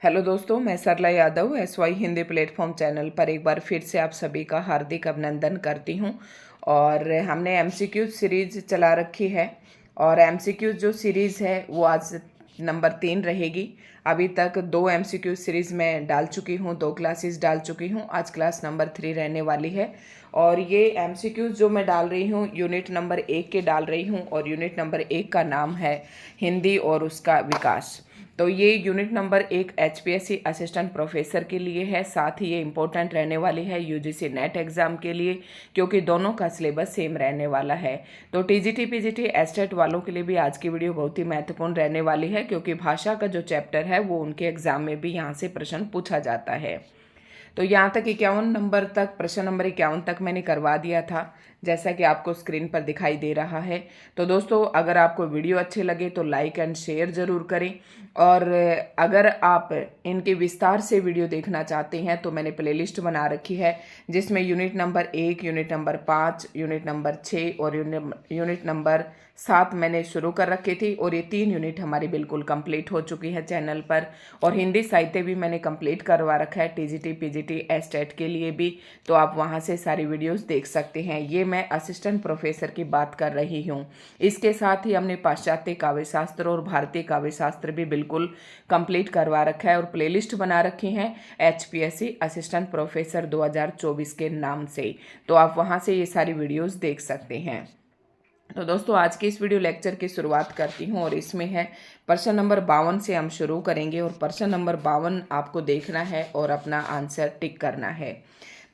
Hello दोस्तों, मैं Sarla Yadav SY Hindi platform channel पर एक बार फिर से आप सभी का हार्दिक अभिनंदन करती हूं। और हमने MCQ सीरीज चला रखी है और MCQ जो सीरीज़ है वो आज नंबर 3 रहेगी। अभी तक 2 MCQ सीरीज़ में डाल चुकी हूँ, 2 क्लासेस डाल चुकी हूँ। आज क्लास नंबर 3 रहने वाली है और ये MCQ जो मैं डाल रही हूँ यूनिट नंबर 1 के डाल रही हूँ और यूनिट नंबर 1 का नाम है हिंदी और उसका विकास। तो ये unit number 1 HPSC assistant professor के लिए है, साथ ही ये इम्पोर्टेंट रहने वाली है UGC नेट एग्ज़ाम के लिए, क्योंकि दोनों का सिलेबस सेम रहने वाला है। तो TGT PGT एस्टेट वालों के लिए भी आज की वीडियो बहुत ही महत्वपूर्ण रहने वाली है, क्योंकि भाषा का जो चैप्टर है वो उनके एग्ज़ाम में भी यहाँ से प्रश्न पूछा जाता है। तो यहाँ तक 51 नंबर तक, प्रश्न नंबर 51 तक मैंने करवा दिया था, जैसा कि आपको स्क्रीन पर दिखाई दे रहा है। तो दोस्तों, अगर आपको वीडियो अच्छे लगे तो लाइक एंड शेयर ज़रूर करें, और अगर आप इनके विस्तार से वीडियो देखना चाहते हैं तो मैंने प्लेलिस्ट बना रखी है, जिसमें unit number 1, unit number 5, unit number 6 और यूनिट नंबर 7 मैंने शुरू कर रखी थी, और ये 3 यूनिट हमारी बिल्कुल कंप्लीट हो चुकी है चैनल पर। और हिंदी साहित्य भी मैंने कंप्लीट करवा रखा है TGT PGT एस्टेट के लिए भी, तो आप वहाँ से सारी वीडियोस देख सकते हैं। ये मैं असिस्टेंट प्रोफेसर की बात कर रही हूँ। इसके साथ ही हमने पाश्चात्य काव्य शास्त्र और भारतीय काव्य शास्त्र भी बिल्कुल कंप्लीट करवा रखा है और प्लेलिस्ट बना रखी है HPSC असिस्टेंट प्रोफेसर 2024 के नाम से, तो आप वहाँ से ये सारी वीडियोस देख सकते हैं। तो दोस्तों, आज की इस वीडियो लेक्चर की शुरुआत करती हूँ और इसमें है प्रश्न नंबर 52 से हम शुरू करेंगे, और प्रश्न नंबर 52 आपको देखना है और अपना आंसर टिक करना है।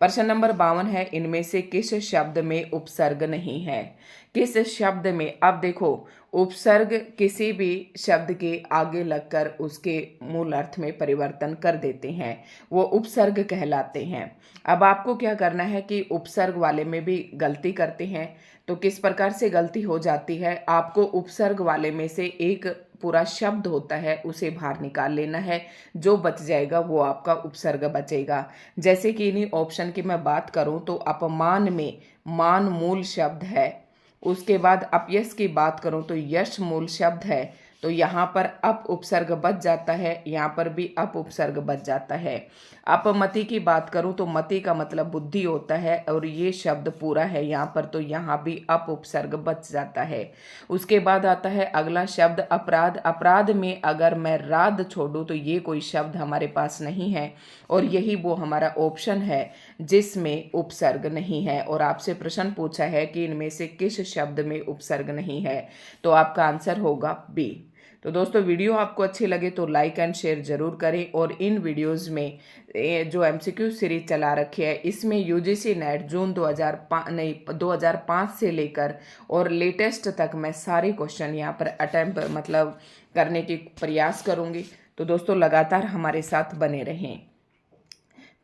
प्रश्न नंबर 52 है, इनमें से किस शब्द में उपसर्ग नहीं है? किस शब्द में? अब देखो, उपसर्ग किसी भी शब्द के आगे लगकर उसके मूल अर्थ में परिवर्तन कर देते हैं, वो उपसर्ग कहलाते हैं। अब आपको क्या करना है कि उपसर्ग वाले में भी गलती करते हैं, तो किस प्रकार से गलती हो जाती है? आपको उपसर्ग वाले में से एक पूरा शब्द होता है, उसे बाहर निकाल लेना है, जो बच जाएगा वो आपका उपसर्ग बचेगा। जैसे कि इन्हीं ऑप्शन की मैं बात करूं तो अपमान में मान मूल शब्द है, उसके बाद अपयश की बात करूं तो यश मूल शब्द है, तो यहाँ पर अप उपसर्ग बच जाता है, यहाँ पर भी अप उपसर्ग बच जाता है। अपमति की बात करूं तो मति का मतलब बुद्धि होता है और ये शब्द पूरा है यहाँ पर, तो यहाँ भी अप उपसर्ग बच जाता है। उसके बाद आता है अगला शब्द अपराध। अपराध में अगर मैं राध छोड़ूं तो ये कोई शब्द हमारे पास नहीं है, और यही वो हमारा ऑप्शन है जिसमें उपसर्ग नहीं है। और आपसे प्रश्न पूछा है कि इनमें से किस शब्द में उपसर्ग नहीं है, तो आपका आंसर होगा बी। तो दोस्तों, वीडियो आपको अच्छी लगे तो लाइक एंड शेयर जरूर करें, और इन वीडियोस में जो MCQ सीरीज चला रखी है इसमें UGC नेट जून 2005 से लेकर और लेटेस्ट तक मैं सारे क्वेश्चन यहाँ पर अटेम्प्ट मतलब करने की प्रयास करूँगी। तो दोस्तों, लगातार हमारे साथ बने रहें।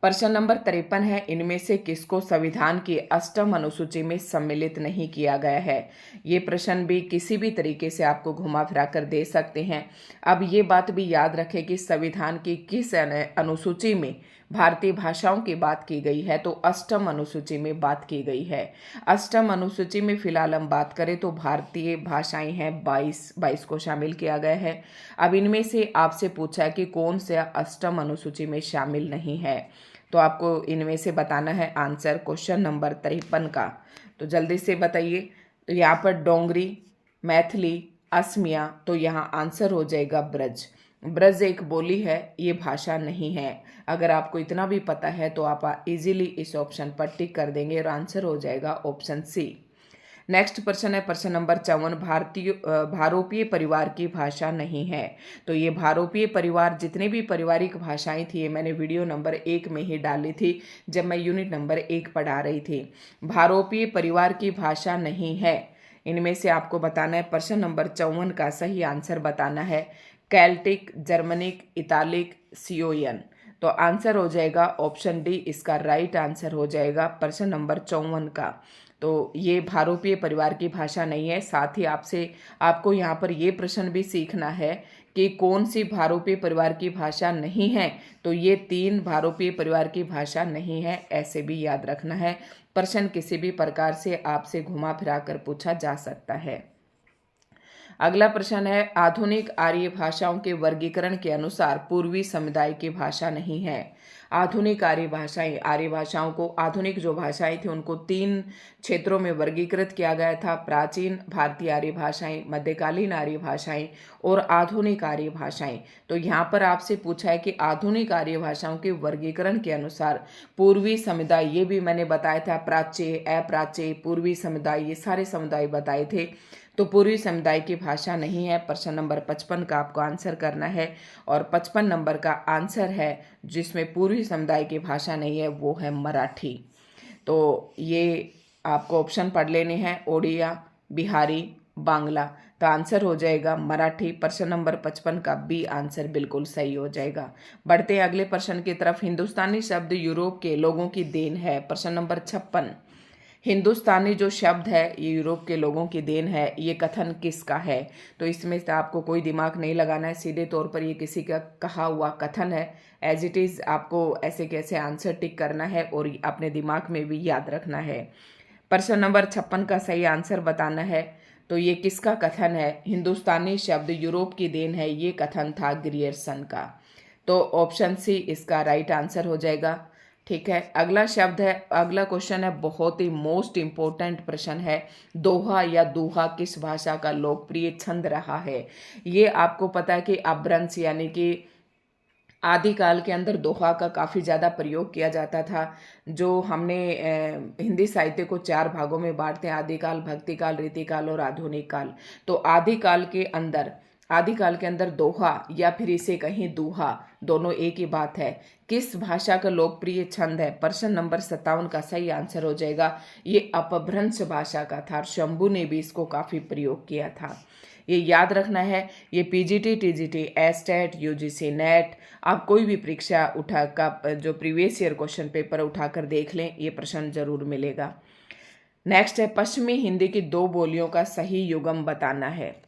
प्रश्न नंबर 53 है, इनमें से किसको संविधान की 8वीं अनुसूची में सम्मिलित नहीं किया गया है? ये प्रश्न भी किसी भी तरीके से आपको घुमा फिरा कर दे सकते हैं। अब ये बात भी याद रखें कि संविधान की किस अनुसूची में भारतीय भाषाओं की बात की गई है, तो 8वीं अनुसूची में बात की गई है। 8वीं अनुसूची में फिलहाल हम बात करें तो भारतीय भाषाएं हैं 22 को शामिल किया गया है। अब इनमें से आपसे पूछा है कि कौन सा 8वीं अनुसूची में शामिल नहीं है, तो आपको इनमें से बताना है आंसर क्वेश्चन नंबर 53 का। तो जल्दी से बताइए। तो यहाँ पर डोंगरी, मैथिली, असमिया, तो यहाँ आंसर हो जाएगा ब्रज। ब्रज एक बोली है, ये भाषा नहीं है। अगर आपको इतना भी पता है तो आप इजीली इस ऑप्शन पर टिक कर देंगे और आंसर हो जाएगा ऑप्शन सी। नेक्स्ट प्रश्न है प्रश्न नंबर 54, भारोपीय परिवार की भाषा नहीं है। तो ये भारोपीय परिवार, जितने भी पारिवारिक भाषाएं थी, ये मैंने वीडियो नंबर 1 में ही डाली थी जब मैं यूनिट नंबर 1 पढ़ा रही थी। भारोपीय परिवार की भाषा नहीं है। इनमें से आपको बताना है, प्रश्न नंबर 54 का सही आंसर बताना है कैल्टिक, जर्मनिक, इतालिक, सियोयन। तो आंसर हो जाएगा ऑप्शन डी, इसका राइट आंसर हो जाएगा प्रश्न नंबर 54 का। तो ये भारोपीय परिवार की भाषा नहीं है। साथ ही आपको यहाँ पर ये प्रश्न भी सीखना है कि कौन सी भारोपीय परिवार की भाषा नहीं है, तो ये 3 भारोपीय परिवार की भाषा नहीं है, ऐसे भी याद रखना है। प्रश्न किसी भी प्रकार से आपसे घुमा फिरा कर पूछा जा सकता है। अगला प्रश्न है, आधुनिक आर्य भाषाओं के वर्गीकरण के अनुसार पूर्वी समुदाय की भाषा नहीं है। आधुनिक आर्य भाषाओं को, आधुनिक जो भाषाएं थी उनको 3 क्षेत्रों में वर्गीकृत किया गया था। प्राचीन भारतीय आर्य भाषाएं, मध्यकालीन आर्य भाषाएं और आधुनिक आर्य भाषाएं। तो यहाँ पर आपसे पूछा है कि आधुनिक आर्य भाषाओं के वर्गीकरण के अनुसार पूर्वी समुदाय, ये भी मैंने बताया था, प्राच्य, अप्राच्य, पूर्वी समुदाय, ये सारे समुदाय बताए थे। तो पूर्वी समुदाय की भाषा नहीं है। प्रश्न नंबर 55 का आपको आंसर करना है और 55 नंबर का आंसर है जिसमें पूर्वी समुदाय की भाषा नहीं है, वो है मराठी। तो ये आपको ऑप्शन पढ़ लेने हैं, ओडिया, बिहारी, बांग्ला। तो आंसर हो जाएगा मराठी। प्रश्न नंबर 55 का बी आंसर बिल्कुल सही हो जाएगा। बढ़ते हैं अगले प्रश्न की तरफ। हिंदुस्तानी शब्द यूरोप के लोगों की देन है। प्रश्न नंबर 56। हिंदुस्तानी जो शब्द है ये यूरोप के लोगों की देन है, ये कथन किसका है? तो इसमें से आपको कोई दिमाग नहीं लगाना है, सीधे तौर पर ये किसी का कहा हुआ कथन है। एज इट इज़ आपको ऐसे कैसे आंसर टिक करना है और अपने दिमाग में भी याद रखना है। प्रश्न नंबर 56 का सही आंसर बताना है। तो ये किसका कथन है? हिंदुस्तानी शब्द यूरोप की देन है, ये कथन था ग्रियर्सन का। तो ऑप्शन सी इसका राइट आंसर हो जाएगा। ठीक है, अगला शब्द है, अगला क्वेश्चन है, बहुत ही मोस्ट इंपॉर्टेंट प्रश्न है। दोहा या दूहा किस भाषा का लोकप्रिय छंद रहा है? ये आपको पता है कि अपभ्रंश यानी कि आदिकाल के अंदर दोहा का काफ़ी ज़्यादा प्रयोग किया जाता था। जो हमने हिंदी साहित्य को 4 भागों में बांटते हैं, आदिकाल, भक्तिकाल, रीतिकाल और आधुनिक काल। तो आदिकाल के अंदर दोहा या फिर इसे कहीं दूहा, दोनों एक ही बात है, किस भाषा का लोकप्रिय छंद है? प्रश्न नंबर 57 का सही आंसर हो जाएगा, ये अपभ्रंश भाषा का था। शंभू ने भी इसको काफ़ी प्रयोग किया था। ये याद रखना है। ये PGT, TGT, estate, UGC net, आप कोई भी परीक्षा उठा का जो प्रीवियस ईयर क्वेश्चन पेपर उठाकर देख लें, ये प्रश्न जरूर मिलेगा। नेक्स्ट है, पश्चिमी हिंदी की 2 बोलियों का सही युगम बताना है।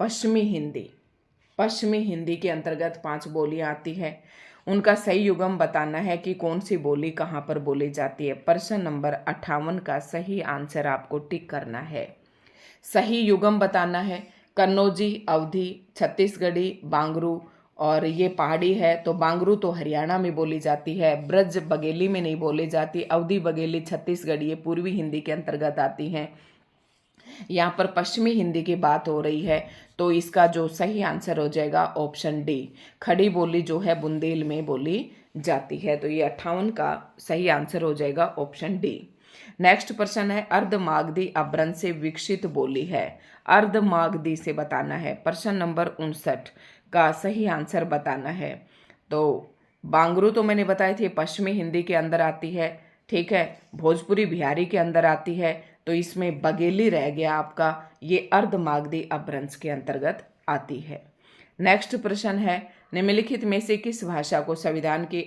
पश्चिमी हिंदी के अंतर्गत 5 बोलियां आती है, उनका सही युगम बताना है कि कौन सी बोली कहाँ पर बोली जाती है। प्रश्न नंबर 58 का सही आंसर आपको टिक करना है। सही युगम बताना है। कन्नौजी, अवधी, छत्तीसगढ़ी, बांगरू, और ये पहाड़ी है तो बांगरू तो हरियाणा में बोली जाती है, ब्रज बघेली में नहीं बोली जाती, अवधी बघेली छत्तीसगढ़ी ये पूर्वी हिंदी के अंतर्गत आती हैं। यहाँ पर पश्चिमी हिंदी की बात हो रही है, तो इसका जो सही आंसर हो जाएगा ऑप्शन डी, खड़ी बोली जो है बुंदेल में बोली जाती है। तो ये 58 का सही आंसर हो जाएगा ऑप्शन डी। नेक्स्ट प्रश्न है, अर्धमागधी अपभ्रंश से विकसित बोली है। अर्धमागधी से बताना है। प्रश्न नंबर 59 का सही आंसर बताना है। तो बांगरू तो मैंने बताई थी पश्चिमी हिंदी के अंदर आती है, ठीक है, भोजपुरी बिहारी के अंदर आती है, तो इसमें बघेली रह गया आपका, ये अर्धमागधी अपभ्रंश के अंतर्गत आती है। नेक्स्ट प्रश्न है, निम्नलिखित में से किस भाषा को संविधान की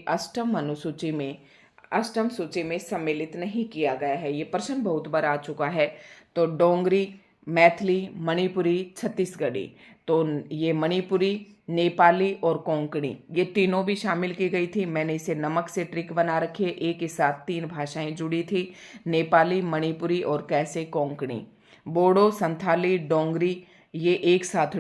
अष्टम सूची में सम्मिलित नहीं किया गया है? ये प्रश्न बहुत बार आ चुका है। तो डोंगरी, मैथिली, मणिपुरी, छत्तीसगढ़ी। तो ये मणिपुरी, नेपाली और कोंकणी ये तीनों भी शामिल की गई थी। मैंने इसे नमक से ट्रिक बना रखी है, एक के साथ 3 भाषाएं जुड़ी थी, नेपाली, मणिपुरी और कैसे कोंकणी। बोडो, संथाली, डोंगरी ये एक साथ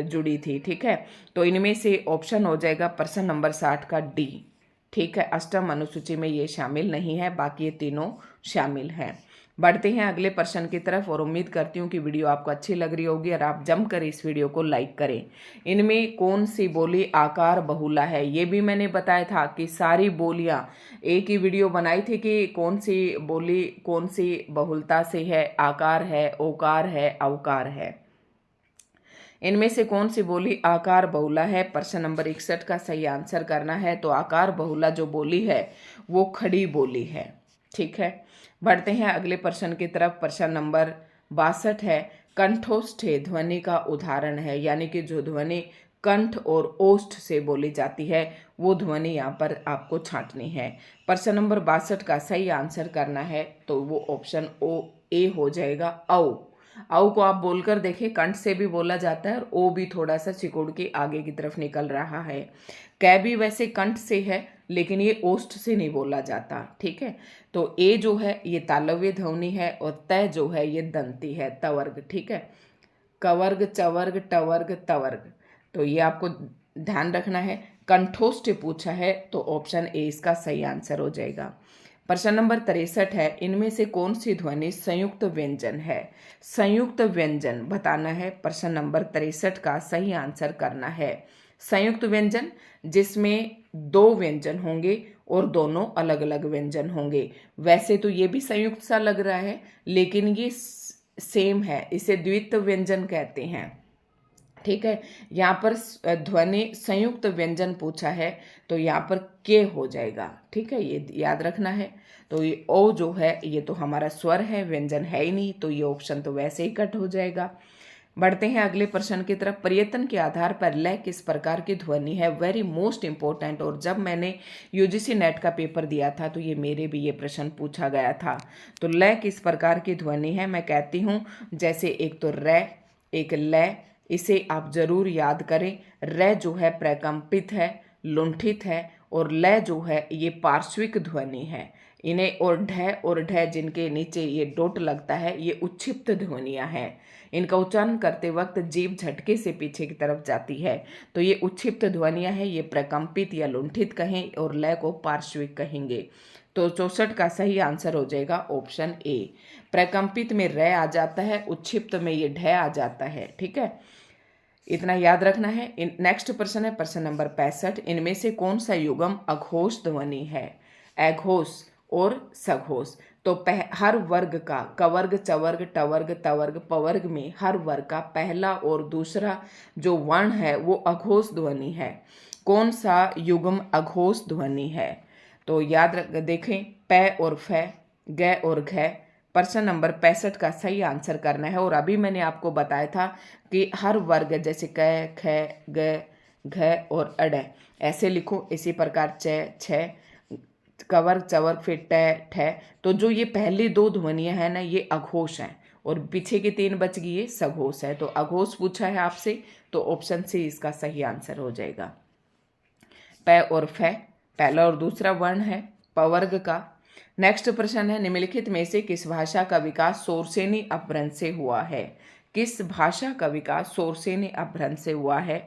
जुड़ी थी, ठीक है। तो इनमें से ऑप्शन हो जाएगा प्रश्न नंबर 60 का डी, ठीक है। अष्टम अनुसूची में ये शामिल नहीं है, बाकी ये तीनों शामिल हैं। बढ़ते हैं अगले प्रश्न की तरफ और उम्मीद करती हूँ कि वीडियो आपको अच्छी लग रही होगी और आप जमकर इस वीडियो को लाइक करें। इनमें कौन सी बोली आकार बहुला है? ये भी मैंने बताया था कि सारी बोलियां, एक ही वीडियो बनाई थी कि कौन सी बोली कौन सी बहुलता से है, आकार है, ओकार है, अवकार है। इनमें से कौन सी बोली आकार बहुला है? प्रश्न नंबर 61 का सही आंसर करना है। तो आकार बहुला जो बोली है वो खड़ी बोली है, ठीक है। बढ़ते हैं अगले प्रश्न की तरफ। प्रश्न नंबर 62 है, कंठोष्ठ ध्वनि का उदाहरण है, यानी कि जो ध्वनि कंठ और ओष्ठ से बोली जाती है वो ध्वनि यहाँ पर आपको छांटनी है। प्रश्न नंबर 62 का सही आंसर करना है, तो वो ऑप्शन ए हो जाएगा, औ को आप बोलकर देखें, कंठ से भी बोला जाता है और ओ भी थोड़ा सा सिकुड़ के आगे की तरफ निकल रहा है। कै भी वैसे कंठ से है लेकिन ये ओष्ठ से नहीं बोला जाता, ठीक है। तो ए जो है ये तालव्य ध्वनि है और तय जो है ये दंती है, तवर्ग, ठीक है। कवर्ग, चवर्ग, टवर्ग, तवर्ग। तो ये आपको ध्यान रखना है। कंठोष्ठ पूछा है तो ऑप्शन ए इसका सही आंसर हो जाएगा। प्रश्न नंबर 63 है, इनमें से कौन सी ध्वनि संयुक्त व्यंजन है? संयुक्त व्यंजन बताना है। प्रश्न नंबर 63 का सही आंसर करना है। संयुक्त व्यंजन जिसमें दो व्यंजन होंगे और दोनों अलग अलग व्यंजन होंगे। वैसे तो ये भी संयुक्त सा लग रहा है, लेकिन ये सेम है, इसे द्वित्व व्यंजन कहते हैं। ठीक है, यहाँ पर ध्वनि संयुक्त व्यंजन पूछा है तो यहाँ पर के हो जाएगा। ठीक है, ये याद रखना है। तो ये ओ जो है ये तो हमारा स्वर है, व्यंजन है ही नहीं, तो ये ऑप्शन तो वैसे ही कट हो जाएगा। बढ़ते हैं अगले प्रश्न की तरफ। प्रयत्न के आधार पर लय किस प्रकार की ध्वनि है? Very most important. और जब मैंने यूजीसी नेट का पेपर दिया था तो ये मेरे भी ये प्रश्न पूछा गया था। तो लय किस प्रकार की ध्वनि है? मैं कहती हूँ जैसे एक तो रे, एक लय, इसे आप जरूर याद करें। रे जो है प्रकंपित है, लुंठित है, और लय जो है ये पार्श्विक ध्वनि है। इन्हें और ढ जिनके नीचे ये डोट लगता है ये उच्छिप्त ध्वनियां हैं। इनका उच्चारण करते वक्त जीभ झटके से पीछे की तरफ जाती है, तो ये उच्छिप्त ध्वनियां हैं। ये प्रकंपित या लुंठित कहें और लय को पार्श्विक कहेंगे। तो 64 का सही आंसर हो जाएगा ऑप्शन ए। प्रकंपित में र आ जाता है, उच्छिप्त में ये ढ आ जाता है। ठीक है, इतना याद रखना है। नेक्स्ट प्रश्न है प्रश्न नंबर 65। इनमें से कौन सा युग्म अघोष ध्वनि है? अघोष और सघोष। तो हर वर्ग का कवर्ग, चवर्ग, टवर्ग, तवर्ग, पवर्ग में हर वर्ग का पहला और दूसरा जो वर्ण है वो अघोष ध्वनि है। कौन सा युग्म अघोष ध्वनि है? तो याद देखें, प और फ, ग और घ। प्रश्न नंबर 65 का सही आंसर करना है। और अभी मैंने आपको बताया था कि हर वर्ग जैसे क, ख, ग, घ और अड ऐसे लिखो। इसी प्रकार च, छ, कवर, चवर, फिर ट, ठ। तो जो ये पहली दो ध्वनियां हैं ना ये अघोष हैं और पीछे की तीन बच गई ये सघोष है। तो अघोष पूछा है आपसे तो ऑप्शन सी इसका सही आंसर हो जाएगा। प और फ पहला और दूसरा वर्ण है पवर्ग का। नेक्स्ट प्रश्न है, निम्नलिखित में से किस भाषा का विकास सोरसेनी अपभ्रंश से हुआ है? किस भाषा का विकास सोरसेनी अपभ्रंश से हुआ है?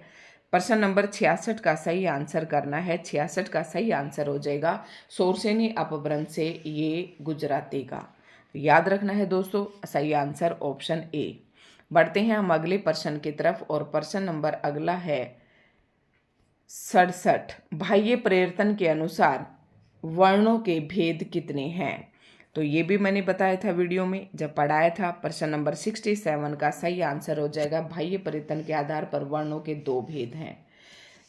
प्रश्न नंबर 66 का सही आंसर करना है। 66 का सही आंसर हो जाएगा सोरसेनी अपभ्रंश से ये गुजराती का। याद रखना है दोस्तों, सही आंसर ऑप्शन ए। बढ़ते हैं हम अगले प्रश्न की तरफ और प्रश्न नंबर अगला है 67। बाह्य परिवर्तन के अनुसार वर्णों के भेद कितने हैं? तो ये भी मैंने बताया था वीडियो में जब पढ़ाया था। प्रश्न नंबर 67 का सही आंसर हो जाएगा बाह्य परिवर्तन के आधार पर वर्णों के दो भेद हैं।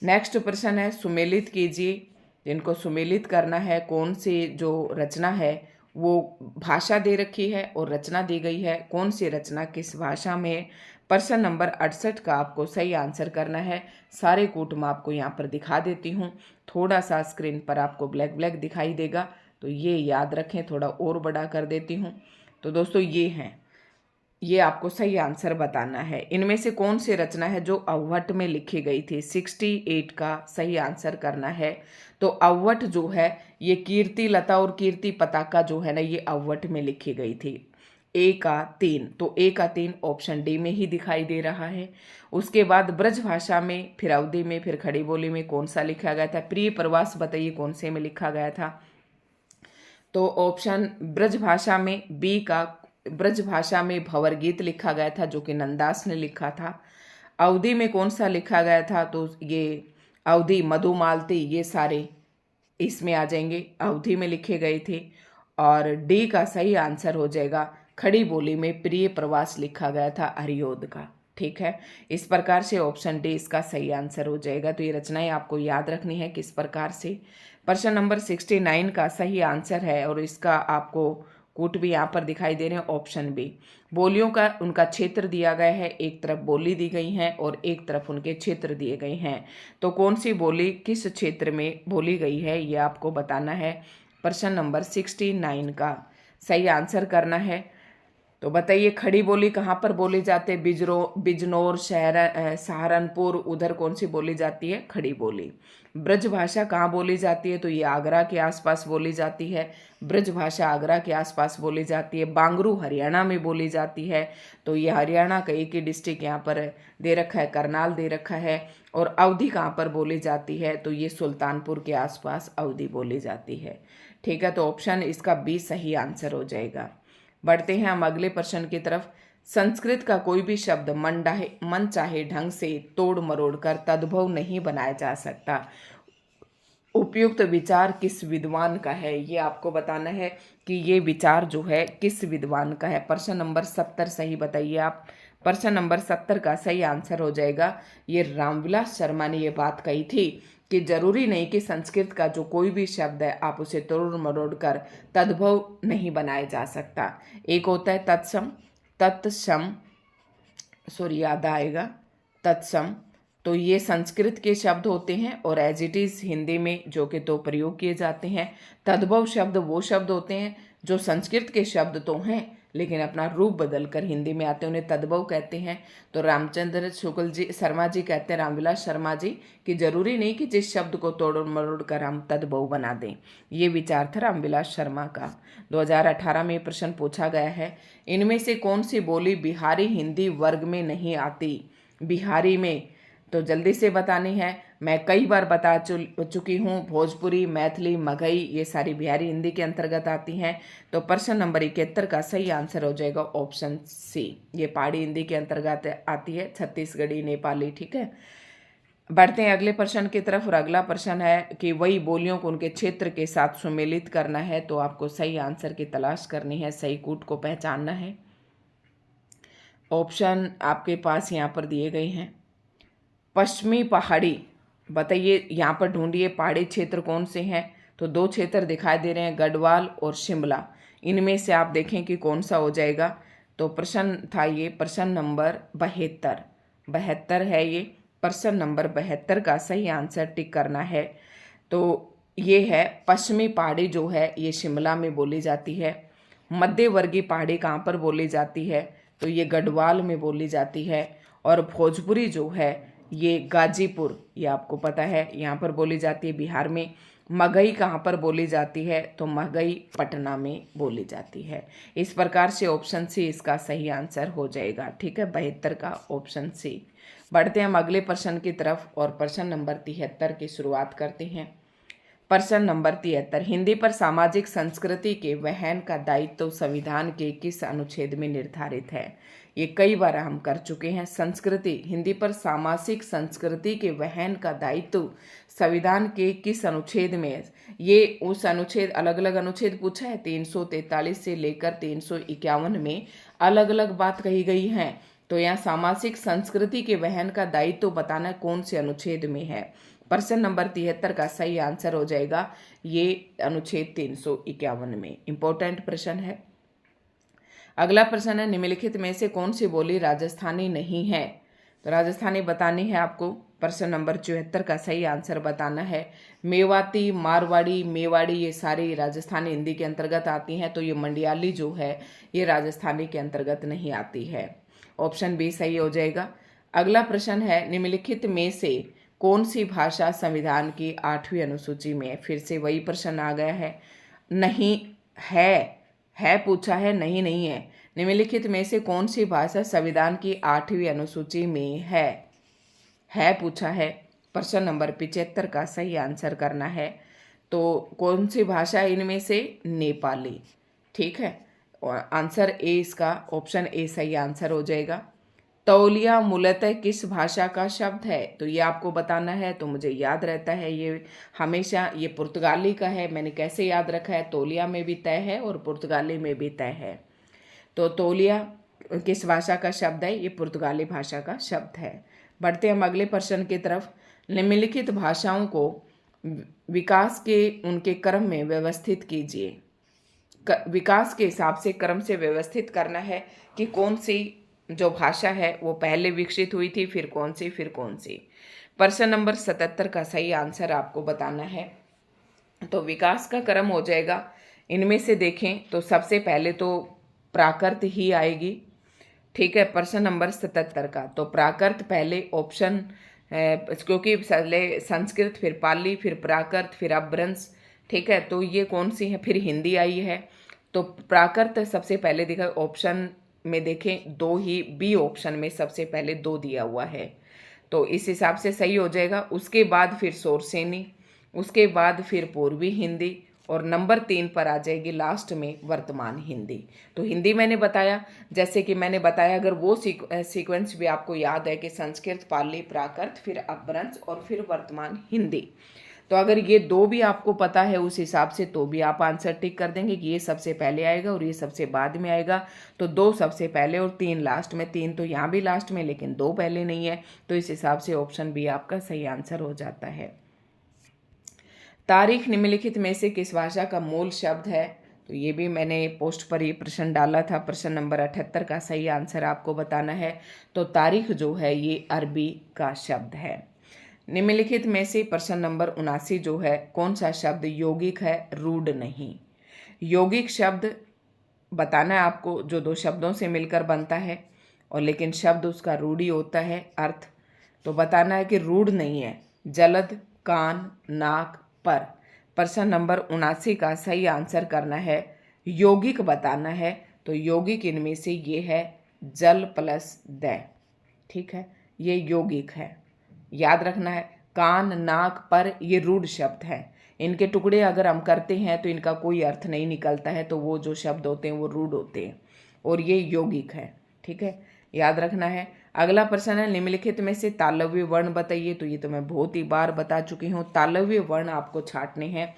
नेक्स्ट प्रश्न है, सुमेलित कीजिए। जिनको सुमेलित करना है, कौन सी जो रचना है वो भाषा दे रखी है और रचना दी गई है, कौन सी रचना किस भाषा में। प्रश्न नंबर 68 का आपको सही आंसर करना है। सारे कूट मैं आपको यहाँ पर दिखा देती हूँ। थोड़ा सा स्क्रीन पर आपको ब्लैक ब्लैक दिखाई देगा तो ये याद रखें, थोड़ा और बड़ा कर देती हूँ। तो दोस्तों ये हैं, ये आपको सही आंसर बताना है। इनमें से कौन सी रचना है जो अव्वट में लिखी गई थी? 68 का सही आंसर करना है। तो अव्वट जो है ये कीर्ति लता और कीर्ति पताका जो है ना ये अव्वट में लिखी गई थी। ए का 3, तो ए का 3 ऑप्शन डी में ही दिखाई दे रहा है। उसके बाद ब्रज भाषा में, फिर अवधी में, फिर खड़ी बोली में कौन सा लिखा गया था? प्रिय प्रवास बताइए कौन से में लिखा गया था? तो ऑप्शन ब्रज भाषा में बी का, ब्रज भाषा में भंवर गीत लिखा गया था जो कि नंदास ने लिखा था। अवधी में कौन सा लिखा गया था? तो ये अवधी, मधुमालती, ये सारे इसमें आ जाएंगे, अवधी में लिखे गए थे। और डी का सही आंसर हो जाएगा खड़ी बोली में प्रिय प्रवास लिखा गया था हरियोद का। ठीक है, इस प्रकार से ऑप्शन डी इसका सही आंसर हो जाएगा। तो ये रचनाएं आपको याद रखनी है किस प्रकार से। प्रश्न नंबर 69 का सही आंसर है और इसका आपको कूट भी यहाँ पर दिखाई दे रहे हैं, ऑप्शन बी। बोलियों का उनका क्षेत्र दिया गया है, एक तरफ बोली दी गई है और एक तरफ उनके क्षेत्र दिए गए हैं। तो कौन सी बोली किस क्षेत्र में बोली गई है ये आपको बताना है। प्रश्न नंबर 69 का सही आंसर करना है। तो बताइए खड़ी बोली कहाँ पर बोली जाती है? बिजनौर, सहारनपुर, उधर कौन सी बोली जाती है? खड़ी बोली। ब्रज भाषा कहाँ बोली जाती है? तो ये आगरा के आसपास बोली जाती है। ब्रज भाषा आगरा के आसपास बोली जाती है। बांगरू हरियाणा में बोली जाती है। तो ये हरियाणा का एक ही डिस्ट्रिक्ट यहाँ पर दे रखा है, करनाल दे रखा है। और अवधी कहाँ पर बोली जाती है? तो ये सुल्तानपुर के आसपास अवधी बोली जाती है। ठीक है, तो ऑप्शन इसका बी सही आंसर हो जाएगा। बढ़ते हैं हम अगले प्रश्न की तरफ। संस्कृत का कोई भी शब्द मन चाहे ढंग से तोड़ मरोड़ कर तद्भव नहीं बनाया जा सकता। उपयुक्त विचार किस विद्वान का है? ये आपको बताना है कि ये विचार जो है किस विद्वान का है। प्रश्न नंबर 70 सही बताइए आप। प्रश्न नंबर 70 का सही आंसर हो जाएगा, ये रामविलास शर्मा ने ये बात कही थी कि जरूरी नहीं कि संस्कृत का जो कोई भी शब्द है आप उसे तोड़ मरोड़ कर तद्भव नहीं बनाया जा सकता। एक होता है तत्सम, सॉरी याद आएगा, तत्सम। तो ये संस्कृत के शब्द होते हैं और एज इट इज हिंदी में जो कि तो प्रयोग किए जाते हैं। तद्भव शब्द वो शब्द होते हैं जो संस्कृत के शब्द तो हैं लेकिन अपना रूप बदल कर हिंदी में आते हैं, उन्हें तद्भव कहते हैं। तो रामचंद्र शुक्ल जी शर्मा जी कहते हैं, रामविलास शर्मा जी, कि जरूरी नहीं कि जिस शब्द को तोड़ मरोड़ कर हम तद्भव बना दें। ये विचार था रामविलास शर्मा का। 2018 में प्रश्न पूछा गया है, इनमें से कौन सी बोली बिहारी हिंदी वर्ग में नहीं आती? बिहारी में तो जल्दी से बतानी है, मैं कई बार बता चुकी हूँ। भोजपुरी, मैथिली, मगही ये सारी बिहारी हिंदी के अंतर्गत आती हैं। तो प्रश्न नंबर 71 का सही आंसर हो जाएगा ऑप्शन सी, ये पहाड़ी हिंदी के अंतर्गत आती है, छत्तीसगढ़ी, नेपाली। ठीक है, बढ़ते हैं अगले प्रश्न की तरफ। और अगला प्रश्न है कि वही बोलियों को उनके क्षेत्र के साथ सुमेलित करना है। तो आपको सही आंसर की तलाश करनी है, सही कूट को पहचानना है। ऑप्शन आपके पास यहाँ पर दिए गए हैं। पश्चिमी पहाड़ी, बताइए यहाँ पर ढूंढिए पहाड़ी क्षेत्र कौन से हैं? तो दो क्षेत्र दिखाई दे रहे हैं, गढ़वाल और शिमला। इनमें से आप देखें कि कौन सा हो जाएगा। तो प्रश्न था ये प्रश्न नंबर 72 है ये। प्रश्न नंबर 72 का सही आंसर टिक करना है। तो ये है पश्चिमी पहाड़ी जो है ये शिमला में बोली जाती है। मध्य वर्गीय पहाड़ी कहाँ पर बोली जाती है? तो ये गढ़वाल में बोली जाती है। और भोजपुरी जो है ये गाजीपुर, ये आपको पता है, यहाँ पर बोली जाती है बिहार में। मगही कहाँ पर बोली जाती है? तो मगही पटना में बोली जाती है। इस प्रकार से ऑप्शन सी इसका सही आंसर हो जाएगा। ठीक है, 72 का ऑप्शन सी। बढ़ते हैं हम अगले प्रश्न की तरफ और प्रश्न नंबर 73 की शुरुआत करते हैं। प्रश्न नंबर 73, हिंदी पर सामाजिक संस्कृति के वहन का दायित्व संविधान के किस अनुच्छेद में निर्धारित है? ये कई बार हम कर चुके हैं। संस्कृति, हिंदी पर सामाजिक संस्कृति के वहन का दायित्व संविधान के किस अनुच्छेद में है? ये उस अनुच्छेद, अलग अलग अनुच्छेद पूछा है, 343 से लेकर 351 में अलग अलग बात कही गई है। तो यहाँ सामाजिक संस्कृति के वहन का दायित्व बताना कौन से अनुच्छेद में है। प्रश्न नंबर 73 का सही आंसर हो जाएगा ये अनुच्छेद 351 में। इंपॉर्टेंट प्रश्न है। अगला प्रश्न है, निम्नलिखित में से कौन सी बोली राजस्थानी नहीं है? तो राजस्थानी बतानी है आपको। प्रश्न नंबर 74 का सही आंसर बताना है। मेवाती, मारवाड़ी, मेवाड़ी ये सारी राजस्थानी हिंदी के अंतर्गत आती हैं। तो ये मंडियाली जो है ये राजस्थानी के अंतर्गत नहीं आती है। ऑप्शन बी सही हो जाएगा। अगला प्रश्न है, निम्नलिखित में से कौन सी भाषा संविधान की 8वीं अनुसूची में है? फिर से वही प्रश्न आ गया है। नहीं है पूछा है, नहीं नहीं है। निम्नलिखित में से कौन सी भाषा संविधान की 8वीं अनुसूची में है पूछा है। प्रश्न नंबर 75 का सही आंसर करना है। तो कौन सी भाषा है इनमें से? नेपाली। ठीक है, और आंसर ए इसका, ऑप्शन ए सही आंसर हो जाएगा। तौलिया मूलतः किस भाषा का शब्द है? तो ये आपको बताना है। तो मुझे याद रहता है ये हमेशा, ये पुर्तगाली का है। मैंने कैसे याद रखा है? तौलिया में भी तय है और पुर्तगाली में भी तय है। तो तौलिया किस भाषा का शब्द है? ये पुर्तगाली भाषा का शब्द है। बढ़ते हम अगले प्रश्न की तरफ। निम्नलिखित भाषाओं को विकास के उनके क्रम में व्यवस्थित कीजिए। विकास के हिसाब से क्रम से व्यवस्थित करना है कि कौन सी जो भाषा है वो पहले विकसित हुई थी, फिर कौन सी। प्रश्न नंबर 77 का सही आंसर आपको बताना है। तो विकास का क्रम हो जाएगा, इनमें से देखें तो सबसे पहले तो प्राकृत ही आएगी। ठीक है, प्रश्न नंबर 77 का। तो प्राकृत पहले ऑप्शन क्योंकि पहले संस्कृत, फिर पाली, फिर प्राकृत, फिर अपभ्रंश। ठीक है, तो ये कौन सी है, फिर हिंदी आई है। तो प्राकृत सबसे पहले दिखा, ऑप्शन में देखें दो ही, बी ऑप्शन में सबसे पहले दो दिया हुआ है, तो इस हिसाब से सही हो जाएगा। उसके बाद फिर सोरसेनी, उसके बाद फिर पूर्वी हिंदी, और नंबर 3 पर आ जाएगी लास्ट में वर्तमान हिंदी। तो हिंदी मैंने बताया, जैसे कि मैंने बताया, अगर वो सीक्वेंस भी आपको याद है कि संस्कृत, पाली, प्राकृत, फिर अपभ्रंश और फिर वर्तमान हिंदी, तो अगर ये दो भी आपको पता है उस हिसाब से, तो भी आप आंसर टिक कर देंगे कि ये सबसे पहले आएगा और ये सबसे बाद में आएगा। तो 2 सबसे पहले और 3 लास्ट में, 3 तो यहाँ भी लास्ट में लेकिन 2 पहले नहीं है, तो इस हिसाब से ऑप्शन बी आपका सही आंसर हो जाता है। तारीख निम्नलिखित में से किस भाषा का मूल शब्द है, तो ये भी मैंने पोस्ट पर ये प्रश्न डाला था। प्रश्न नंबर 78 का सही आंसर आपको बताना है। तो तारीख जो है ये अरबी का शब्द है। निम्नलिखित में से प्रश्न नंबर 79 जो है, कौन सा शब्द यौगिक है, रूढ़ नहीं। यौगिक शब्द बताना है आपको जो 2 शब्दों से मिलकर बनता है, और लेकिन शब्द उसका रूढ़ी होता है अर्थ। तो बताना है कि रूढ़ नहीं है। जलद, कान, नाक, पर। प्रश्न नंबर 79 का सही आंसर करना है, यौगिक बताना है। तो यौगिक इनमें से ये है जल प्लस द। ठीक है, ये यौगिक है, याद रखना है। कान, नाक, पर ये रूढ़ शब्द है। इनके टुकड़े अगर हम करते हैं तो इनका कोई अर्थ नहीं निकलता है, तो वो जो शब्द होते हैं वो रूढ़ होते हैं, और ये यौगिक है। ठीक है, याद रखना है। अगला प्रश्न है, निम्नलिखित में से तालव्य वर्ण बताइए। तो ये तो मैं बहुत ही बार बता चुकी हूँ। तालव्य वर्ण आपको छांटने हैं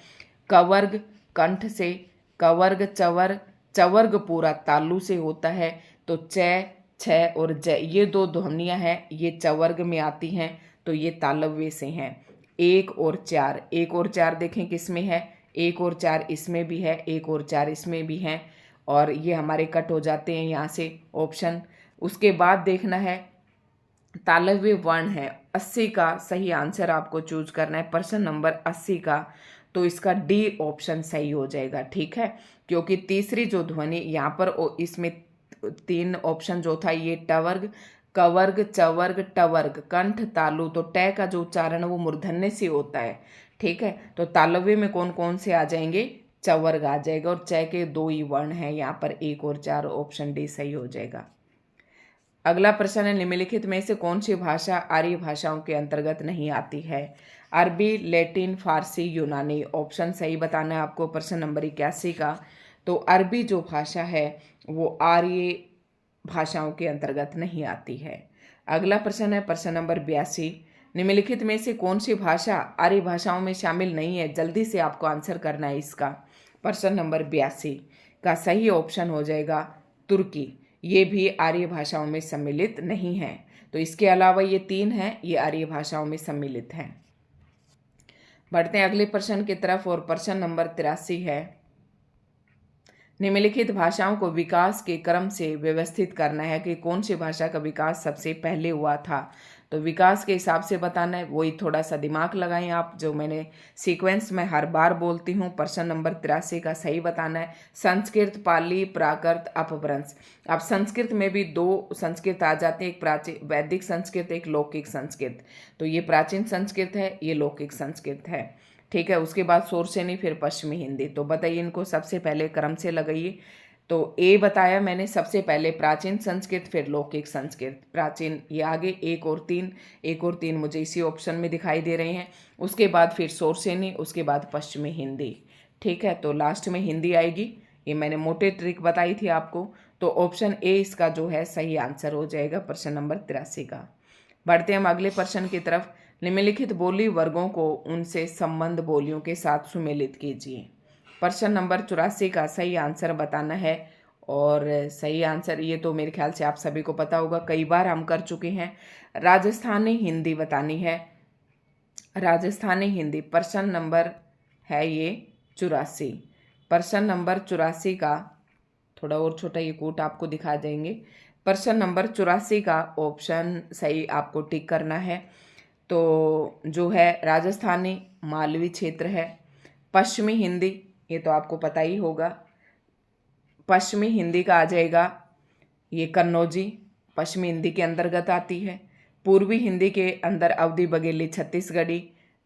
कवर्ग कंठ से, कवर्ग चवर, चवर्ग पूरा तालु से होता है। तो च, छ और ज, ये 2 ध्वनियाँ हैं, ये चवर्ग में आती हैं, तो ये तालव्य से हैं। 1 और 4, 1 और 4 देखें किस में है, 1 और 4 इसमें भी है, 1 और 4 इसमें भी हैं, और ये हमारे कट हो जाते हैं यहाँ से ऑप्शन। उसके बाद देखना है तालव्य वर्ण है 80 का सही आंसर आपको चूज करना है, प्रश्न नंबर 80 का। तो इसका डी ऑप्शन सही हो जाएगा। ठीक है, क्योंकि तीसरी जो ध्वनि यहाँ पर, इसमें 3 ऑप्शन जो था, ये टवर्ग, कवर्ग, चवर्ग, टवर्ग, कंठ, तालु। तो ट का जो उच्चारण है वो मूर्धन्य से होता है। ठीक है, तो तालव्य में कौन कौन से आ जाएंगे, चवर्ग आ जाएगा, और च के 2 ही वर्ण हैं यहाँ पर, 1 और 4, ऑप्शन डी सही हो जाएगा। अगला प्रश्न है, निम्नलिखित में से कौन सी भाषा आर्य भाषाओं के अंतर्गत नहीं आती है। अरबी, लैटिन, फारसी, यूनानी। ऑप्शन सही बताना है आपको प्रश्न नंबर 81 का। तो अरबी जो भाषा है वो आर्य भाषाओं के अंतर्गत नहीं आती है। अगला प्रश्न है प्रश्न नंबर 82, निम्नलिखित में से कौन सी भाषा आर्य भाषाओं में शामिल नहीं है। जल्दी से आपको आंसर करना है इसका। प्रश्न नंबर 82 का सही ऑप्शन हो जाएगा तुर्की। ये भी आर्य भाषाओं में सम्मिलित नहीं है। तो इसके अलावा ये 3 हैं, ये आर्य भाषाओं में सम्मिलित हैं। बढ़ते हैं अगले प्रश्न की तरफ, और प्रश्न नंबर 83 है, निम्नलिखित भाषाओं को विकास के क्रम से व्यवस्थित करना है कि कौन सी भाषा का विकास सबसे पहले हुआ था। तो विकास के हिसाब से बताना है, वही थोड़ा सा दिमाग लगाएं आप, जो मैंने सीक्वेंस में हर बार बोलती हूँ। प्रश्न नंबर 83 का सही बताना है, संस्कृत, पाली, प्राकृत, अपभ्रंश। अब संस्कृत में भी 2 संस्कृत आ जाते हैं, एक प्राचीन वैदिक संस्कृत, एक लौकिक संस्कृत। तो ये प्राचीन संस्कृत है, ये लौकिक संस्कृत है। ठीक है, उसके बाद सोरसेनी, फिर पश्चिमी हिंदी। तो बताइए इनको सबसे पहले क्रम से लगाइए। तो ए बताया मैंने सबसे पहले प्राचीन संस्कृत, फिर लौकिक संस्कृत। प्राचीन ये आगे 1 और 3, 1 और 3 मुझे इसी ऑप्शन में दिखाई दे रहे हैं। उसके बाद फिर सोरसेनी, उसके बाद पश्चिमी हिंदी। ठीक है, तो लास्ट में हिंदी आएगी। ये मैंने मोटे ट्रिक बताई थी आपको। तो ऑप्शन ए इसका जो है सही आंसर हो जाएगा प्रश्न नंबर 83 का। बढ़ते हम अगले प्रश्न की तरफ। निम्नलिखित बोली वर्गों को उनसे संबंध बोलियों के साथ सुमेलित कीजिए। प्रश्न नंबर 84 का सही आंसर बताना है, और सही आंसर ये तो मेरे ख्याल से आप सभी को पता होगा, कई बार हम कर चुके हैं। राजस्थानी हिंदी बतानी है, राजस्थानी हिंदी। प्रश्न नंबर है ये 84। प्रश्न नंबर 84 का थोड़ा और छोटा ये कोट आपको दिखा देंगे। प्रश्न नंबर 84 का ऑप्शन सही आपको टिक करना है। तो जो है राजस्थानी मालवी क्षेत्र है। पश्चिमी हिंदी ये तो आपको पता ही होगा। पश्चिमी हिंदी का आ जाएगा ये कन्नौजी, पश्चिमी हिंदी के अंतर्गत आती है। पूर्वी हिंदी के अंदर अवधी बघेली छत्तीसगढ़ी,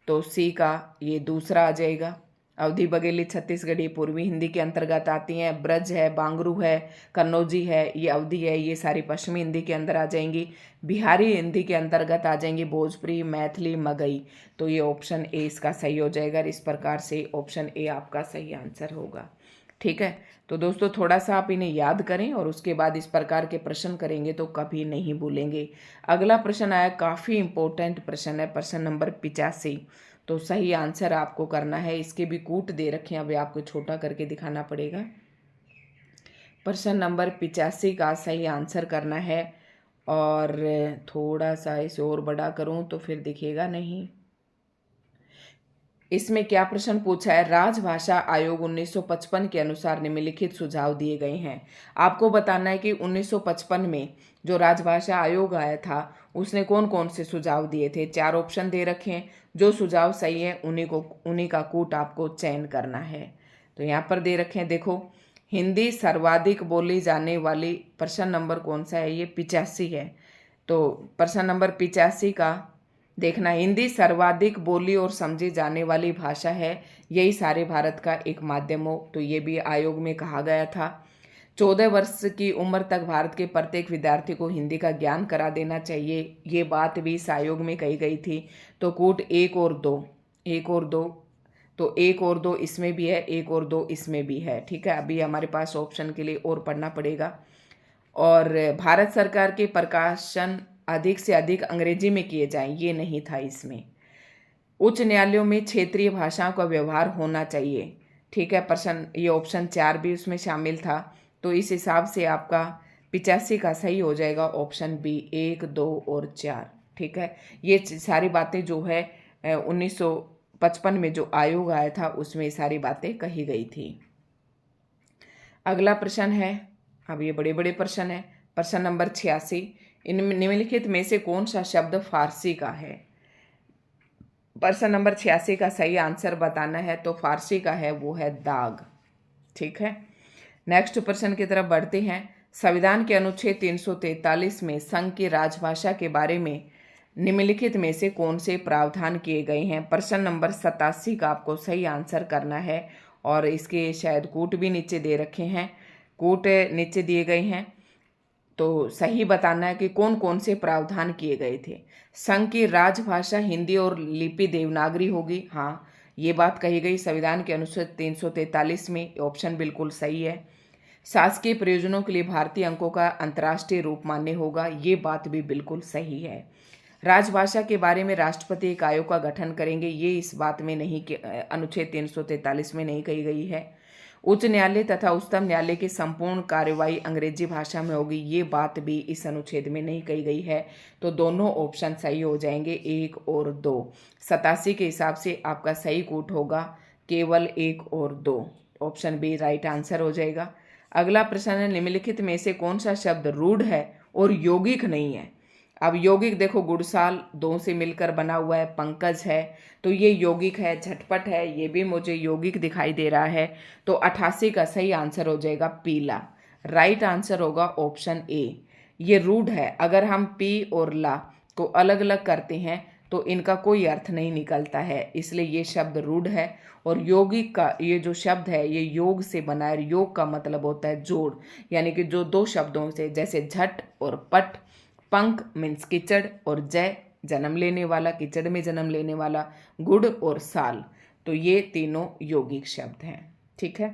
तो सी का ये दूसरा आ जाएगा। अवधी बघेली छत्तीसगढ़ी पूर्वी हिंदी के अंतर्गत आती हैं। ब्रज है, बांगरू है, कन्नौजी है, ये अवधी है, ये सारी पश्चिमी हिंदी के अंदर आ जाएंगी। बिहारी हिंदी के अंतर्गत आ जाएंगी भोजपुरी, मैथिली, मगही। तो ये ऑप्शन ए इसका सही हो जाएगा। इस प्रकार से ऑप्शन ए आपका सही आंसर होगा। ठीक है, तो दोस्तों थोड़ा सा आप इन्हें याद करें और उसके बाद इस प्रकार के प्रश्न करेंगे तो कभी नहीं भूलेंगे। अगला प्रश्न आया, काफ़ी इंपॉर्टेंट प्रश्न है, प्रश्न नंबर 85। तो सही आंसर आपको करना है। इसके भी कूट दे रखे हैं, अभी आपको छोटा करके दिखाना पड़ेगा। प्रश्न नंबर 85 का सही आंसर करना है। और थोड़ा सा इसे और बड़ा करूं तो फिर दिखेगा नहीं। इसमें क्या प्रश्न पूछा है, राजभाषा आयोग 1955 के अनुसार निम्नलिखित सुझाव दिए गए हैं। आपको बताना है कि 1955 में जो राजभाषा आयोग आया था उसने कौन कौन से सुझाव दिए थे। 4 ऑप्शन दे रखे हैं, जो सुझाव सही है उन्हीं का कूट आपको चयन करना है। तो यहाँ पर दे रखे हैं, देखो, हिंदी सर्वाधिक बोली जाने वाली, प्रश्न नंबर कौन सा है, ये 85 है। तो प्रश्न नंबर 85 का देखना, हिंदी सर्वाधिक बोली और समझी जाने वाली भाषा है, यही सारे भारत का एक माध्यम हो। तो ये भी आयोग में कहा गया था। 14 वर्ष की उम्र तक भारत के प्रत्येक विद्यार्थी को हिंदी का ज्ञान करा देना चाहिए, ये बात भी इस आयोग में कही गई थी। तो कूट 1 और 2, 1 और 2, तो 1 और 2 इसमें भी है, 1 और 2 इसमें भी है। ठीक है, अभी हमारे पास ऑप्शन के लिए और पढ़ना पड़ेगा। और भारत सरकार के प्रकाशन अधिक से अधिक अंग्रेजी में किए जाएं, ये नहीं था इसमें। उच्च न्यायालयों में क्षेत्रीय भाषाओं का व्यवहार होना चाहिए। ठीक है, प्रश्न ये ऑप्शन 4 भी उसमें शामिल था। तो इस हिसाब से आपका 85 का सही हो जाएगा ऑप्शन बी, 1, 2 और 4। ठीक है, ये सारी बातें जो है 1955 में जो आयोग आया था उसमें सारी बातें कही गई थी। अगला प्रश्न है, अब ये बड़े बड़े प्रश्न है। प्रश्न नंबर 86, इन निम्नलिखित में से कौन सा शब्द फारसी का है। प्रश्न नंबर 86 का सही आंसर बताना है, तो फारसी का है वो है दाग। ठीक है, नेक्स्ट प्रश्न की तरफ बढ़ते हैं। संविधान के अनुच्छेद 343 में संघ की राजभाषा के बारे में निम्नलिखित में से कौन से प्रावधान किए गए हैं। प्रश्न नंबर 87 का आपको सही आंसर करना है। और इसके शायद कूट भी नीचे दे रखे हैं, कूट नीचे दिए गए हैं। तो सही बताना है कि कौन कौन से प्रावधान किए गए थे। संघ की राजभाषा हिंदी और लिपि देवनागरी होगी, हाँ ये बात कही गई संविधान के अनुच्छेद 343 में, ऑप्शन बिल्कुल सही है। शासकीय प्रयोजनों के लिए भारतीय अंकों का अंतर्राष्ट्रीय रूप मान्य होगा, ये बात भी बिल्कुल सही है। राजभाषा के बारे में राष्ट्रपति एक आयोग का गठन करेंगे, ये इस बात में नहीं, अनुच्छेद 343 में नहीं कही गई है। उच्च न्यायालय तथा उच्चतम न्यायालय की संपूर्ण कार्यवाही अंग्रेजी भाषा में होगी, ये बात भी इस अनुच्छेद में नहीं कही गई है। तो दोनों ऑप्शन सही हो जाएंगे, 1 और 2। 87 के हिसाब से आपका सही कूट होगा केवल 1 और 2, ऑप्शन बी राइट आंसर हो जाएगा। अगला प्रश्न है, निम्नलिखित में से कौन सा शब्द रूढ़ है और यौगिक नहीं है। अब यौगिक देखो, गुड़साल 2 से मिलकर बना हुआ है, पंकज है, तो ये यौगिक है। झटपट है, ये भी मुझे यौगिक दिखाई दे रहा है। तो 88 का सही आंसर हो जाएगा पीला, राइट आंसर होगा ऑप्शन ए। ये रूढ़ है, अगर हम पी और ला को अलग अलग करते हैं तो इनका कोई अर्थ नहीं निकलता है, इसलिए ये शब्द रूढ़ है। और यौगिक का ये जो शब्द है ये योग से बना है, योग का मतलब होता है जोड़, यानी कि जो 2 शब्दों से, जैसे झट और पट, पंख मीन्स कीचड़, और जय जन्म लेने वाला, कीचड़ में जन्म लेने वाला, गुड़ और साल, तो ये तीनों यौगिक शब्द हैं। ठीक है,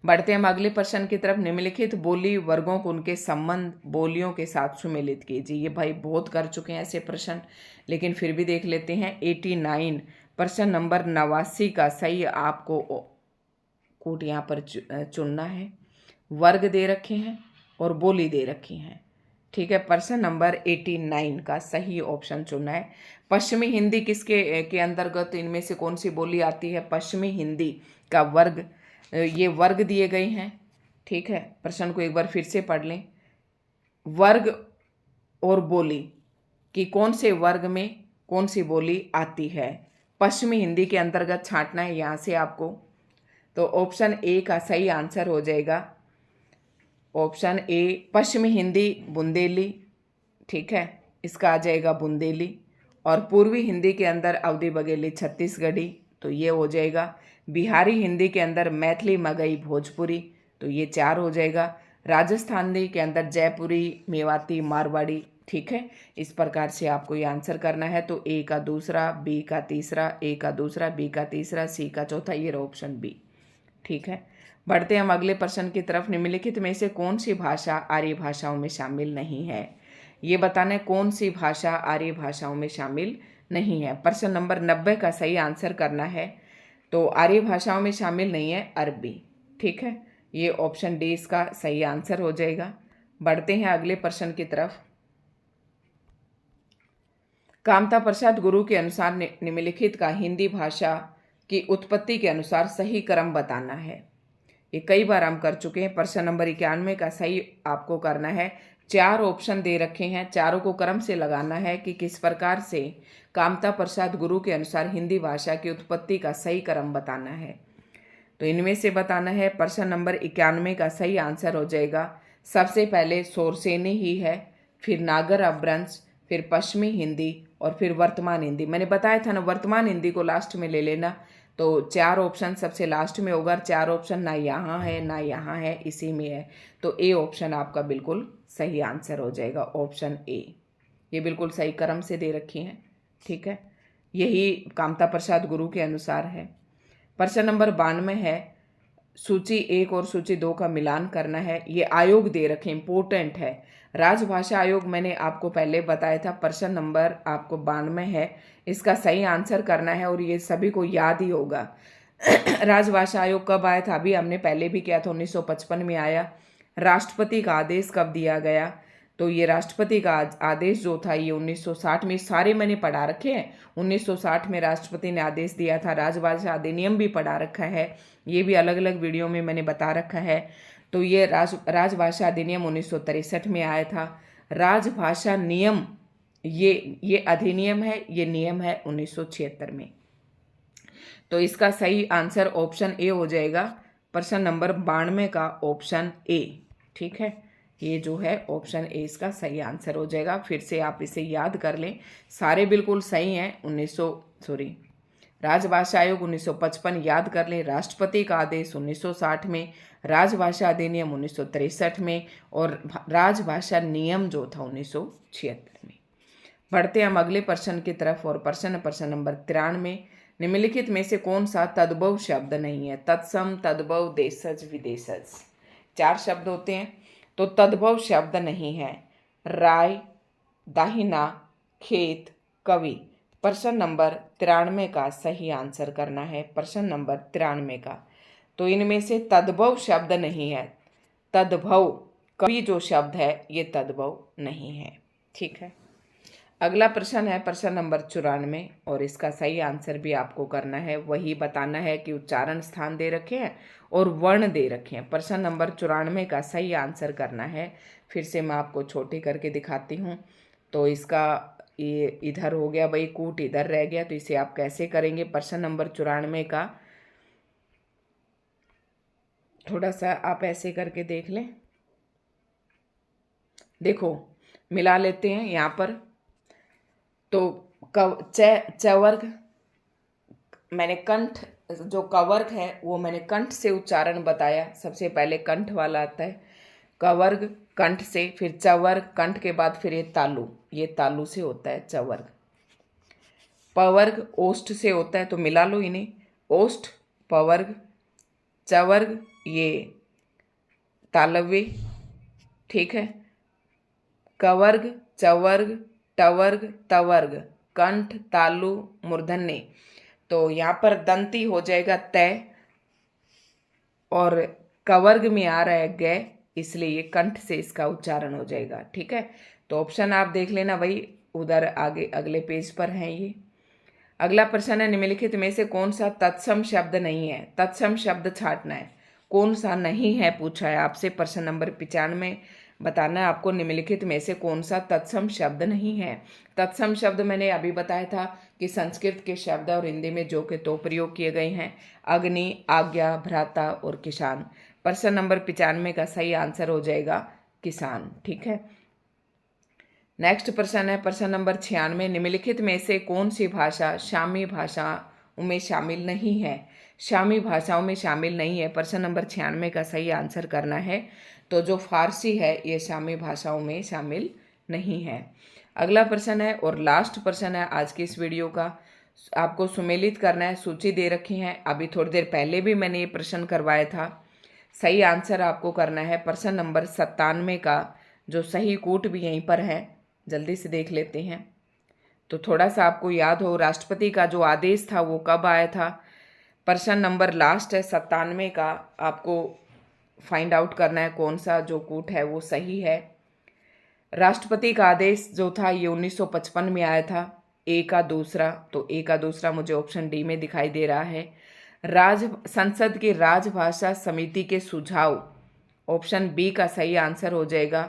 बढ़ते हम अगले प्रश्न की तरफ। निम्नलिखित बोली वर्गों को उनके संबंध बोलियों के साथ सुमेलित कीजिए। ये भाई बहुत कर चुके हैं ऐसे प्रश्न, लेकिन फिर भी देख लेते हैं। 89 प्रश्न नंबर 89 का सही आपको कूट यहाँ पर चुनना है। वर्ग दे रखे हैं और बोली दे रखी हैं। ठीक है, प्रश्न नंबर 89 का सही ऑप्शन चुनना है। पश्चिमी हिंदी किसके के अंतर्गत, इनमें से कौन सी बोली आती है। पश्चिमी हिंदी का वर्ग, ये वर्ग दिए गए हैं। ठीक है, प्रश्न को एक बार फिर से पढ़ लें। वर्ग और बोली कि कौन से वर्ग में कौन सी बोली आती है, पश्चिमी हिंदी के अंतर्गत छांटना है यहाँ से आपको। तो ऑप्शन ए का सही आंसर हो जाएगा ऑप्शन ए, पश्चिमी हिंदी बुंदेली। ठीक है, इसका आ जाएगा बुंदेली। और पूर्वी हिंदी के अंदर अवधी बघेली छत्तीसगढ़ी, तो ये हो जाएगा। बिहारी हिंदी के अंदर मैथिली मगही भोजपुरी, तो ये 4 हो जाएगा। राजस्थानी के अंदर जयपुरी मेवाती मारवाड़ी। ठीक है, इस प्रकार से आपको ये आंसर करना है। तो ए का दूसरा, बी का तीसरा, ए का दूसरा, बी का तीसरा, सी का चौथा, ये रहा ऑप्शन बी। ठीक है, बढ़ते हम अगले प्रश्न की तरफ। निम्नलिखित में से कौन सी भाषा आर्य भाषाओं में शामिल नहीं है? ये बताना है कौन सी भाषा आर्य भाषाओं में शामिल नहीं है। प्रश्न नंबर 90 का सही आंसर करना है। तो आर्य भाषाओं में शामिल नहीं है अरबी। ठीक है, ये ऑप्शन डी इसका सही आंसर हो जाएगा। बढ़ते हैं अगले प्रश्न की तरफ। कामता प्रसाद गुरु के अनुसार निम्नलिखित का हिंदी भाषा की उत्पत्ति के अनुसार सही क्रम बताना है। ये कई बार हम कर चुके हैं। प्रश्न नंबर 91 का सही आपको करना है। 4 ऑप्शन दे रखे हैं, चारों को क्रम से लगाना है कि किस प्रकार से कामता प्रसाद गुरु के अनुसार हिंदी भाषा की उत्पत्ति का सही क्रम बताना है। तो इनमें से बताना है। प्रश्न नंबर 91 का सही आंसर हो जाएगा सबसे पहले सोरसेनी ही है, फिर नागर अपभ्रंश, फिर पश्चिमी हिंदी और फिर वर्तमान हिंदी। मैंने बताया था ना, वर्तमान हिंदी को लास्ट में ले लेना। तो 4 ऑप्शन सबसे लास्ट में होगा। 4 ऑप्शन ना यहाँ है ना यहाँ है, इसी में है। तो ए ऑप्शन आपका बिल्कुल सही आंसर हो जाएगा, ऑप्शन ए। ये बिल्कुल सही क्रम से दे रखी हैं। ठीक है, यही कामता प्रसाद गुरु के अनुसार है। प्रश्न नंबर 92 है, सूची 1 और सूची 2 का मिलान करना है। ये आयोग दे रखे, इंपॉर्टेंट है। राजभाषा आयोग मैंने आपको पहले बताया था। प्रश्न नंबर आपको 92 है, इसका सही आंसर करना है और ये सभी को याद ही होगा। राजभाषा आयोग कब आया था? अभी हमने पहले भी किया था, 1955 में आया। राष्ट्रपति का आदेश कब दिया गया? तो ये राष्ट्रपति का आदेश जो था ये 1960 में, सारे मैंने पढ़ा रखे हैं। 1960 में राष्ट्रपति ने आदेश दिया था। राजभाषा अधिनियम भी पढ़ा रखा है, ये भी अलग अलग वीडियो में मैंने बता रखा है। तो ये राजभाषा अधिनियम 1963 में आया था। राजभाषा नियम ये अधिनियम है, ये नियम है 1976 में। तो इसका सही आंसर ऑप्शन ए हो जाएगा। प्रश्न नंबर 92 का ऑप्शन ए। ठीक है, ये जो है ऑप्शन ए इसका सही आंसर हो जाएगा। फिर से आप इसे याद कर लें, सारे बिल्कुल सही हैं। राजभाषा आयोग 1955 याद कर लें, राष्ट्रपति का आदेश 1960 में, राजभाषा अधिनियम 1963 में और राजभाषा नियम जो था 1976 में। बढ़ते हम अगले प्रश्न की तरफ। और प्रश्न नंबर 93, निम्नलिखित में से कौन सा तद्भव शब्द नहीं है? तत्सम, तद्भव, देशज, विदेशज, 4 शब्द होते हैं। तो तद्भव शब्द नहीं है। राय, दाहिना, खेत, कवि। प्रश्न नंबर 93 का सही आंसर करना है, प्रश्न नंबर 93 का। तो इनमें से तद्भव शब्द नहीं है। तद्भव कवि जो शब्द है ये तद्भव नहीं है। ठीक है, अगला प्रश्न है प्रश्न नंबर 94 और इसका सही आंसर भी आपको करना है। वही बताना है कि उच्चारण स्थान दे रखे हैं और वर्ण दे रखे हैं। प्रश्न नंबर 94 का सही आंसर करना है। फिर से मैं आपको छोटी करके दिखाती हूँ। तो इसका ये इधर हो गया भाई, कूट इधर रह गया, तो इसे आप कैसे करेंगे? प्रश्न नंबर 94 का थोड़ा सा आप ऐसे करके देख लें। देखो मिला लेते हैं यहाँ पर। तो चवर्ग मैंने कंठ, जो कवर्ग है वो मैंने कंठ से उच्चारण बताया। सबसे पहले कंठ वाला आता है, कवर्ग कंठ से, फिर चवर्ग कंठ के बाद फिर ये तालु से होता है चवर्ग। पवर्ग ओष्ठ से होता है, तो मिला लो इन्हें, ओष्ठ पवर्ग, चवर्ग ये तालव्य। ठीक है, कवर्ग, चवर्ग, टवर्ग, तवर्ग, कंठ, तालु, मूर्धन्य। तो यहाँ पर दंती हो जाएगा तय और कवर्ग में आ रहा है गय, इसलिए ये कंठ से इसका उच्चारण हो जाएगा। ठीक है, तो ऑप्शन आप देख लेना भाई, उधर आगे अगले पेज पर हैं ये। अगला प्रश्न है, निम्नलिखित में से कौन सा तत्सम शब्द नहीं है? तत्सम शब्द छांटना है, कौन सा नहीं है पूछा है आपसे। प्रश्न नंबर 95 बताना है आपको निम्नलिखित में से कौन सा तत्सम शब्द नहीं है। तत्सम शब्द मैंने अभी बताया था कि संस्कृत के शब्द और हिंदी में जो के तो प्रयोग किए गए हैं, अग्नि, आज्ञा, भ्राता और किसान। प्रश्न नंबर 95 का सही आंसर हो जाएगा किसान। ठीक है, नेक्स्ट प्रश्न है प्रश्न नंबर 96, निम्नलिखित में से कौन सी भाषा शामी भाषाओं में शामिल नहीं है। शामी भाषाओं में शामिल नहीं है, प्रश्न नंबर 96 का सही आंसर करना है। तो जो फारसी है ये शामी भाषाओं में शामिल नहीं है। अगला प्रश्न है और लास्ट प्रश्न है आज की इस वीडियो का, आपको सुमेलित करना है, सूची दे रखी है। अभी थोड़ी देर पहले भी मैंने ये प्रश्न करवाया था। सही आंसर आपको करना है प्रश्न नंबर 97 का, जो सही कूट भी यहीं पर है, जल्दी से देख लेते हैं। तो थोड़ा सा आपको याद हो राष्ट्रपति का जो आदेश था वो कब आया था। प्रश्न नंबर लास्ट है 97 का, आपको फाइंड आउट करना है कौन सा जो कूट है वो सही है। राष्ट्रपति का आदेश जो था ये 1955 में आया था। ए का दूसरा, तो ए का दूसरा मुझे ऑप्शन डी में दिखाई दे रहा है। संसद की राजभाषा समिति के सुझाव, ऑप्शन बी का सही आंसर हो जाएगा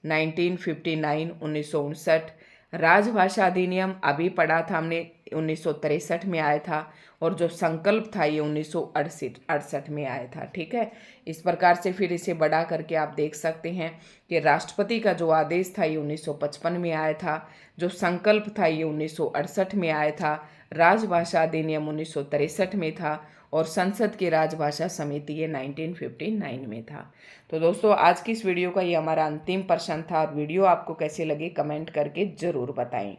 1959 1959। राजभाषा अधिनियम अभी पढ़ा था हमने 1963 में आया था, और जो संकल्प था ये 1968 में आया था। ठीक है, इस प्रकार से फिर इसे बढ़ा करके आप देख सकते हैं कि राष्ट्रपति का जो आदेश था ये 1955 में आया था, जो संकल्प था ये 1968 में आया था, राजभाषा अधिनियम 1963 में था, और संसद की राजभाषा समिति ये 1959 में था। तो दोस्तों आज की इस वीडियो का ये हमारा अंतिम प्रश्न था, और वीडियो आपको कैसे लगी कमेंट करके ज़रूर बताएं।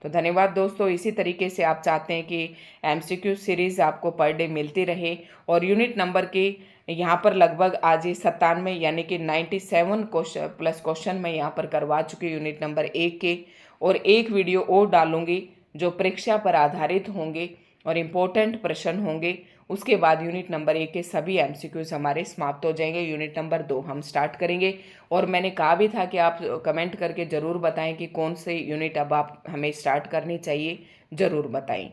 तो धन्यवाद दोस्तों। इसी तरीके से आप चाहते हैं कि MCQ सीरीज़ आपको पर डे मिलती रहे, और यूनिट नंबर की यहाँ पर लगभग आज ये 97 यानी कि 97 प्लस क्वेश्चन मैं यहाँ पर करवा चुकी यूनिट नंबर 1 के, और एक वीडियो और डालूंगी जो परीक्षा पर आधारित होंगे और इम्पोर्टेंट प्रश्न होंगे। उसके बाद यूनिट नंबर 1 के सभी MCQs हमारे समाप्त हो जाएंगे, यूनिट नंबर 2 हम स्टार्ट करेंगे। और मैंने कहा भी था कि आप कमेंट करके ज़रूर बताएं कि कौन से यूनिट अब आप हमें स्टार्ट करनी चाहिए, ज़रूर बताएं।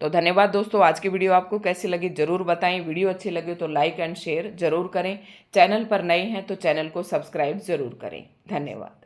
तो धन्यवाद दोस्तों। आज की वीडियो आपको कैसी लगी ज़रूर बताएं। वीडियो अच्छी लगे तो लाइक एंड शेयर ज़रूर करें। चैनल पर नए हैं तो चैनल को सब्सक्राइब ज़रूर करें। धन्यवाद।